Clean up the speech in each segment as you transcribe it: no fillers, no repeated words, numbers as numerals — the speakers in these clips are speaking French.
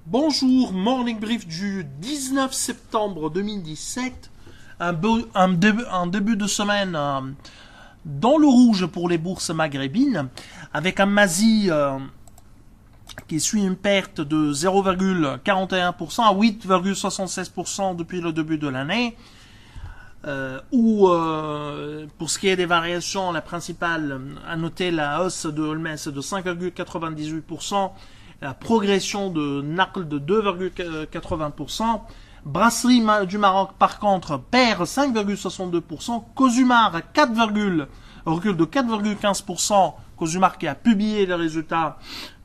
Bonjour, morning brief du 19 septembre 2017. Un début de semaine dans le rouge pour les bourses maghrébines, avec un Mazi qui suit une perte de 0,41% à 8,76% depuis le début de l'année. Pour ce qui est des variations, la principale a noté la hausse de Holmes de 5,98%, la progression de Naql de 2,80%. Brasserie du Maroc, par contre, perd 5,62%. Cosumar, recul de 4,15%. Cosumar qui a publié les résultats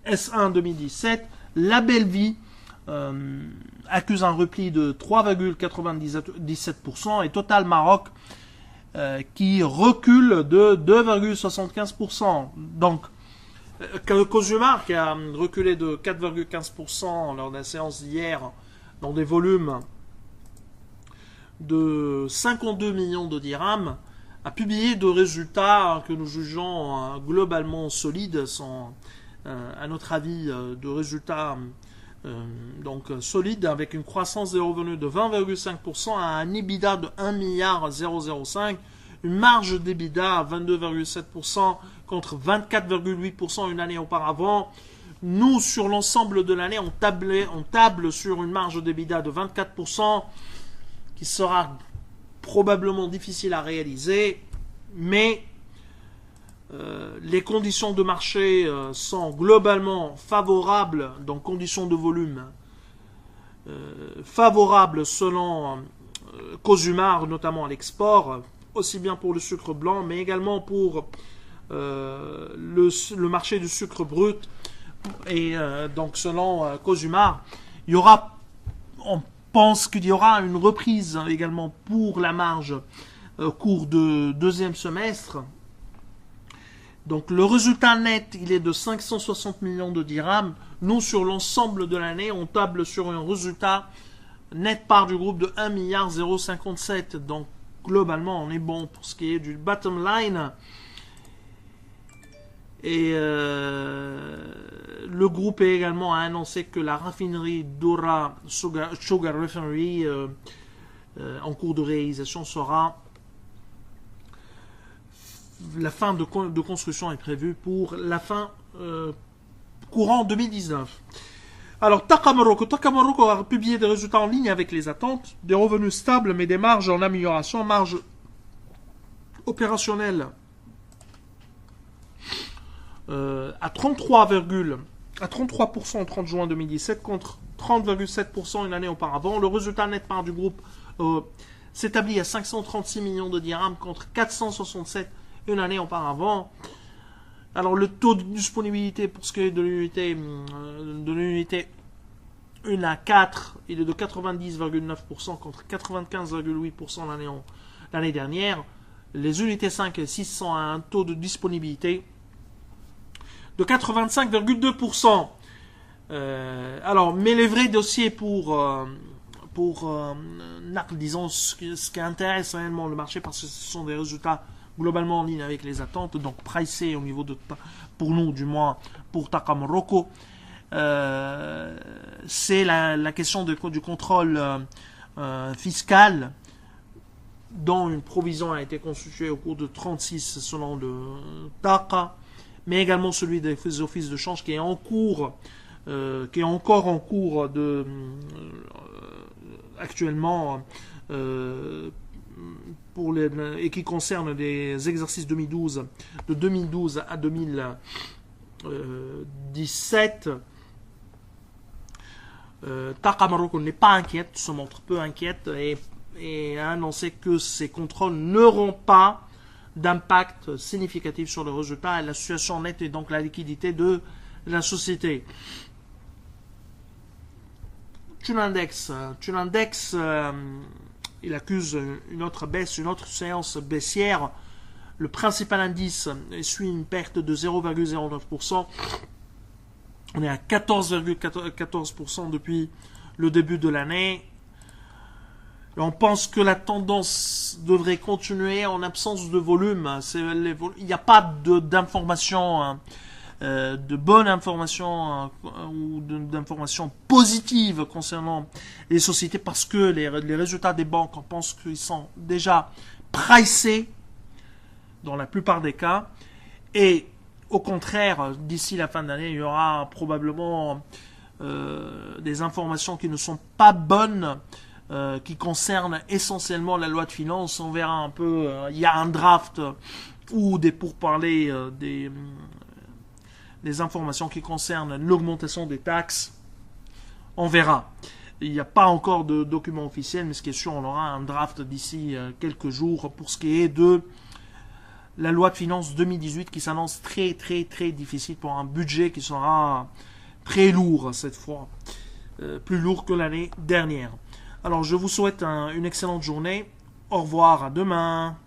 S1 2017. La Belle Vie accuse un repli de 3,97%. Et Total Maroc qui recule de 2,75%. Donc, Cosumar qui a reculé de 4,15% lors de la séance d'hier dans des volumes de 52 millions de dirhams, a publié de résultats que nous jugeons globalement solides, sont à notre avis de résultats solides, avec une croissance des revenus de 20,5% à un EBITDA de 1 milliard 005, une marge d'EBITDA à 22,7% contre 24,8% une année auparavant. Nous, sur l'ensemble de l'année, on table sur une marge d'EBITDA de 24%, qui sera probablement difficile à réaliser, mais les conditions de marché sont globalement favorables, donc conditions de volume favorables selon Cosumar, notamment à l'export, aussi bien pour le sucre blanc, mais également pour le marché du sucre brut. Et donc selon Cosumar, on pense qu'il y aura une reprise également pour la marge au cours de deuxième semestre. Donc le résultat net, il est de 560 millions de dirhams. Nous, sur l'ensemble de l'année, on table sur un résultat net part du groupe de 1 milliard 057. Donc globalement, on est bon pour ce qui est du bottom line. Et le groupe est également a annoncé que la raffinerie Dora Sugar Refinery en cours de réalisation sera... La fin de construction est prévue pour la fin courant 2019. Alors Takamoroko a publié des résultats en ligne avec les attentes, des revenus stables mais des marges en amélioration, marge opérationnelle à 33% au 30 juin 2017 contre 30,7% une année auparavant. Le résultat net part du groupe s'établit à 536 millions de dirhams contre 467 une année auparavant. Alors le taux de disponibilité pour ce qui est de l'unité 1 à 4, il est de 90,9% contre 95,8% l'année dernière. Les unités 5 et 6 sont à un taux de disponibilité de 85,2%. Alors, mais les vrais dossiers pour Naql, disons, ce qui intéresse réellement le marché, parce que ce sont des résultats globalement en ligne avec les attentes, donc pricés au niveau de, pour nous du moins, pour Takamoroko, c'est la question du contrôle fiscal, dont une provision a été constituée au cours de 36 selon le TAQA, mais également celui des offices de change qui est en cours, qui est encore en cours actuellement et qui concerne les exercices 2012, de 2012 à 2017. Takamoroko n'est pas inquiète, se montre peu inquiète et a annoncé que ces contrôles n'auront pas d'impact significatif sur le résultat et la situation nette et donc la liquidité de la société. Tunandex, il accuse une autre baisse, une autre séance baissière. Le principal indice suit une perte de 0,09%. On est à 14,14% depuis le début de l'année. Et on pense que la tendance devrait continuer en absence de volume. Il n'y a pas d'informations de bonnes informations ou d'informations positives concernant les sociétés parce que les résultats des banques, on pense qu'ils sont déjà pricés dans la plupart des cas. Et au contraire, d'ici la fin de l'année, il y aura probablement des informations qui ne sont pas bonnes, qui concernent essentiellement la loi de finances. On verra un peu, il y a un draft ou des pourparlers, des informations qui concernent l'augmentation des taxes. On verra. Il n'y a pas encore de document officiel, mais ce qui est sûr, on aura un draft d'ici quelques jours pour ce qui est de la loi de finances 2018 qui s'annonce très très très difficile pour un budget qui sera très lourd cette fois, plus lourd que l'année dernière. Alors je vous souhaite une excellente journée. Au revoir, à demain.